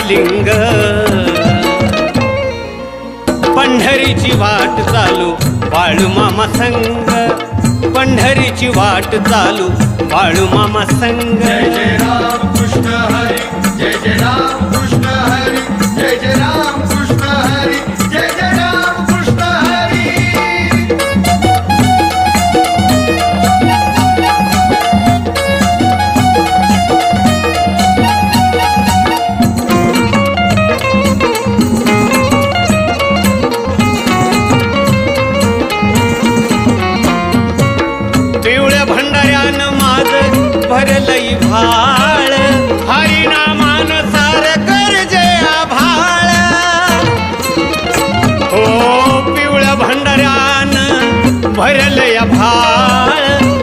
लिंग पंढरीची वाट चालू बाळू मामा संग पंढरीची वाट चालू बाळू मामा संग जय जय राम कृष्ण हरी जय जय राम कृष्ण हरी जय जय राम कृष्ण हरी जय जय राम कृष्ण हरी पिवळ्या भंडाऱ्यानं माझ भरलई भाळ हरिनामान सार करजे आभाळ हो पिवळ्या भंडाऱ्यानं भरल